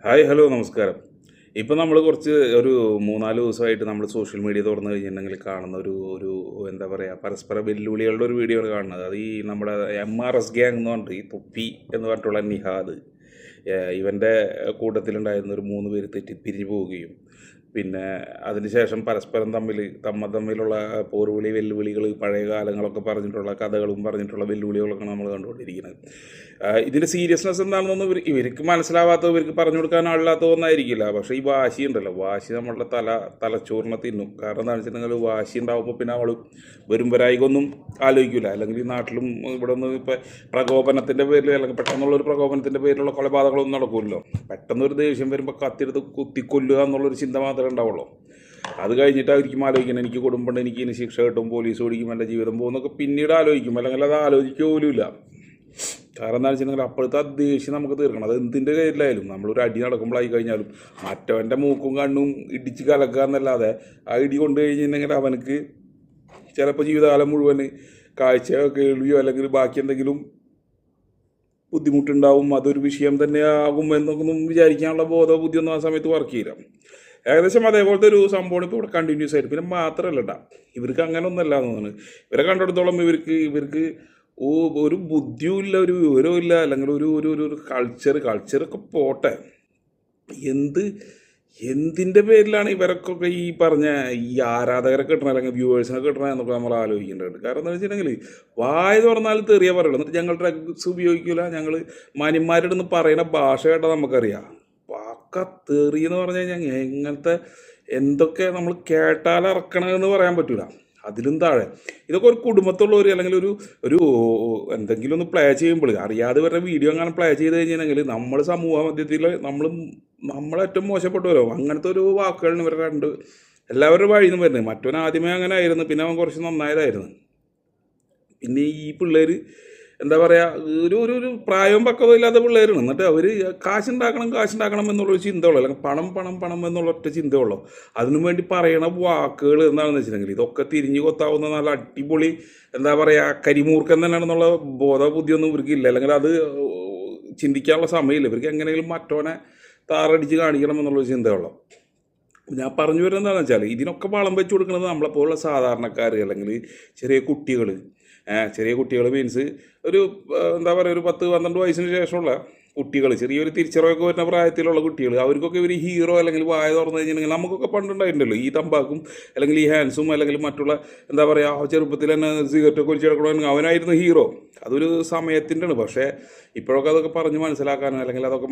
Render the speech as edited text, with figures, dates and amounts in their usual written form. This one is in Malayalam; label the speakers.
Speaker 1: ഹായ് ഹലോ നമസ്കാരം. ഇപ്പം നമ്മൾ കുറച്ച് ഒരു 3-4 ദിവസമായിട്ട് നമ്മൾ സോഷ്യൽ മീഡിയ തുറന്നു കഴിഞ്ഞിട്ടുണ്ടെങ്കിൽ കാണുന്ന ഒരു ഒരു എന്താ പറയുക, പരസ്പര വെല്ലുവിളികളുടെ ഒരു വീഡിയോ ആണ് കാണുന്നത്. അത് ഈ നമ്മുടെ MRS ഗ്യാങ് എന്ന് പറഞ്ഞിട്ട് ഈ തൊപ്പി എന്ന് പറഞ്ഞിട്ടുള്ള നിഹാദ്, ഇവൻ്റെ കൂട്ടത്തിലുണ്ടായിരുന്ന ഒരു 3 പേര് തെറ്റി പിരിഞ്ഞു പോവുകയും പിന്നെ അതിനുശേഷം പരസ്പരം തമ്മിലുള്ള പോർവിളി വെല്ലുവിളികൾ, പഴയ കാലങ്ങളൊക്കെ പറഞ്ഞിട്ടുള്ള കഥകളും പറഞ്ഞിട്ടുള്ള വെല്ലുവിളികളൊക്കെ നമ്മൾ കണ്ടുകൊണ്ടിരിക്കുന്നത്. ഇതിൻ്റെ സീരിയസ്നെസ് എന്താണെന്നൊന്നും ഇവർക്ക് മനസ്സിലാവാത്തത്, ഇവർക്ക് പറഞ്ഞു കൊടുക്കാൻ ആളില്ലാത്തതൊന്നായിരിക്കില്ല. പക്ഷേ ഈ വാശി ഉണ്ടല്ലോ, വാശി നമ്മളുടെ തലച്ചോറിനെ തിന്നും. കാരണം എന്താണെന്ന് വെച്ചിട്ടുണ്ടെങ്കിൽ വാശി ഉണ്ടാകുമ്പോൾ പിന്നെ അവൾ വരുമ്പരായികൊന്നും ആലോചിക്കില്ല. അല്ലെങ്കിൽ ഈ നാട്ടിലും ഇവിടെ ഒന്ന് ഇപ്പോൾ പ്രകോപനത്തിൻ്റെ പേരിൽ അല്ലെങ്കിൽ പെട്ടെന്നുള്ളൊരു പ്രകോപനത്തിൻ്റെ പേരിലുള്ള കൊലപാതകങ്ങളൊന്നും നടക്കുമല്ലോ. പെട്ടെന്നൊരു ദേഷ്യം വരുമ്പോൾ കത്തിയെടുത്ത് കുത്തിക്കൊല്ലുക എന്നുള്ളൊരു ചിന്ത മാത്രമേ ഉണ്ടാവുള്ളൂ. അത് കഴിഞ്ഞിട്ട് അവർക്ക് ആലോചിക്കണം, എനിക്ക് കുടുംബമുണ്ട്, എനിക്ക് ഇനി ശിക്ഷ കിട്ടും, പോലീസ് ഓടിക്കും, എൻ്റെ ജീവിതം പോകുന്നൊക്കെ പിന്നീട് ആലോചിക്കും. അല്ലെങ്കിൽ അത് ആലോചിക്കുക പോലുമില്ല. കാരണം എന്താണെന്ന് വെച്ചിട്ടുണ്ടെങ്കിൽ അപ്പോഴത്തെ ആ ദേഷ്യം നമുക്ക് തീർക്കണം. അത് എന്തിൻ്റെ കയ്യിലായാലും, നമ്മളൊരു അടി നടക്കുമ്പോഴായി കഴിഞ്ഞാലും മറ്റവൻ്റെ മൂക്കും കണ്ണും ഇടിച്ച് കലക്കുക എന്നല്ലാതെ ആ ഇടി കൊണ്ടു കഴിഞ്ഞിട്ടുണ്ടെങ്കിൽ അവനക്ക് ചിലപ്പോൾ ജീവിതകാലം മുഴുവൻ കാഴ്ചയോ കേൾവിയോ അല്ലെങ്കിൽ ബാക്കി എന്തെങ്കിലും ബുദ്ധിമുട്ടുണ്ടാവും. അതൊരു വിഷയം തന്നെ ആകും എന്നൊന്നും വിചാരിക്കാനുള്ള ബോധോ ബുദ്ധിയൊന്നും ആ സമയത്ത് വർക്ക് ചെയ്യില്ല. ഏകദേശം അതേപോലത്തെ ഒരു സംഭവം ഇപ്പോൾ ഇവിടെ കണ്ടിന്യൂസ് ആയിട്ട്. പിന്നെ മാത്രമല്ല കേട്ടോ, ഇവർക്ക് അങ്ങനെ ഒന്നല്ല എന്ന് തോന്നുന്നു. ഇവരെ കണ്ടിടത്തോളം ഇവർക്ക് ഒരു ബുദ്ധിയും ഇല്ല, ഒരു വിവരവും ഇല്ല, അല്ലെങ്കിൽ ഒരു ഒരു ഒരു കൾച്ചറൊക്കെ പോട്ടെ. എന്തിൻ്റെ പേരിലാണ് ഇവരൊക്കെ ഈ പറഞ്ഞ ഈ ആരാധകരെ കിട്ടണ അല്ലെങ്കിൽ വ്യൂവേഴ്സിനെ കിട്ടണ എന്നൊക്കെ നമ്മൾ ആലോചിക്കേണ്ടതുണ്ട്. കാരണം എന്താ വെച്ചിട്ടുണ്ടെങ്കിൽ വായ തുറന്നാൽ തെറിയ പറയുള്ളൂ. എന്നിട്ട് ഞങ്ങൾ ഡ്രഗ്സ് ഉപയോഗിക്കില്ല, ഞങ്ങൾ മാന്യന്മാരുടെ നിന്ന് പറയുന്ന ഭാഷ കേട്ടാൽ നമുക്കറിയാം. വാക്ക തെറി എന്ന് പറഞ്ഞു കഴിഞ്ഞാൽ എങ്ങനത്തെ എന്തൊക്കെ നമ്മൾ കേട്ടാലിറക്കണമെന്ന് പറയാൻ പറ്റൂല. അതിലും താഴെ ഇതൊക്കെ ഒരു കുടുംബത്തുള്ളവർ അല്ലെങ്കിൽ ഒരു ഒരു എന്തെങ്കിലും ഒന്ന് പ്ലേ ചെയ്യുമ്പോൾ അറിയാതെ വരെ വീഡിയോ അങ്ങനെ പ്ലേ ചെയ്ത് കഴിഞ്ഞിട്ടുണ്ടെങ്കിൽ നമ്മൾ സമൂഹ മധ്യത്തിൽ നമ്മളേറ്റവും മോശപ്പെട്ടവരോ അങ്ങനത്തെ ഒരു വാക്കുകളിന് ഇവരുടെ എല്ലാവരുടെ വഴിയിൽ നിന്നും വരുന്നത്. മറ്റവൻ ആദ്യമേ അങ്ങനെ ആയിരുന്നു, പിന്നെ അവൻ കുറച്ച് നന്നായതായിരുന്നു. പിന്നെ ഈ പിള്ളേർ എന്താ പറയുക, ഒരു ഒരു ഒരു പ്രായവും പക്വതയും ഇല്ലാത്ത പിള്ളേരാണ്. എന്നിട്ട് അവർ കാശുണ്ടാക്കണം എന്നുള്ളൊരു ചിന്തയുള്ളൂ, അല്ലെങ്കിൽ പണം എന്നുള്ള ഒറ്റ ചിന്തയുള്ളൂ. അതിനു വേണ്ടി പറയണ വാക്കുകൾ എന്താണെന്ന് വെച്ചിട്ടുണ്ടെങ്കിൽ ഇതൊക്കെ തിരിഞ്ഞു കൊത്താവുന്ന നല്ല അടിപൊളി എന്താ പറയുക കരിമൂർക്കം തന്നെയാണെന്നുള്ള ബുദ്ധിയൊന്നും ഇവർക്കില്ല. അല്ലെങ്കിൽ അത് ചിന്തിക്കാനുള്ള സമയമില്ല ഇവർക്ക്. എങ്ങനെയെങ്കിലും മറ്റവനെ താറടിച്ച് കാണിക്കണം എന്നുള്ളൊരു ചിന്തയുള്ളൂ. ഞാൻ പറഞ്ഞു വരുന്നത് എന്താണെന്ന് വെച്ചാൽ ഇതിനൊക്കെ വളം വെച്ച് കൊടുക്കുന്നത് നമ്മളെപ്പോലുള്ള സാധാരണക്കാർ അല്ലെങ്കിൽ ചെറിയ കുട്ടികൾ മീൻസ് ഒരു എന്താ പറയുക, ഒരു 10-12 വയസ്സിന് ശേഷമുള്ള കുട്ടികൾ, ചെറിയൊരു തിരിച്ചറിവൊക്കെ വരുന്ന പ്രായത്തിലുള്ള കുട്ടികൾ, അവർക്കൊക്കെ ഒരു ഹീറോ അല്ലെങ്കിൽ വായ തുറന്നു കഴിഞ്ഞിട്ടുണ്ടെങ്കിൽ നമുക്കൊക്കെ പണ്ടുണ്ടായിട്ടുണ്ടല്ലോ ഈ തമ്പാക്കും അല്ലെങ്കിൽ ഈ ഹാൻസും അല്ലെങ്കിൽ മറ്റുള്ള എന്താ പറയുക ചെറുപ്പത്തിൽ തന്നെ സിഗരറ്റൊക്കെ വലിച്ചെടുക്കണമെങ്കിൽ അവനായിരുന്നു ഹീറോ. അതൊരു സമയത്തിൻ്റെ ആണ്. പക്ഷേ ഇപ്പോഴൊക്കെ അതൊക്കെ പറഞ്ഞ് മനസ്സിലാക്കാനോ അല്ലെങ്കിൽ അതൊക്കെ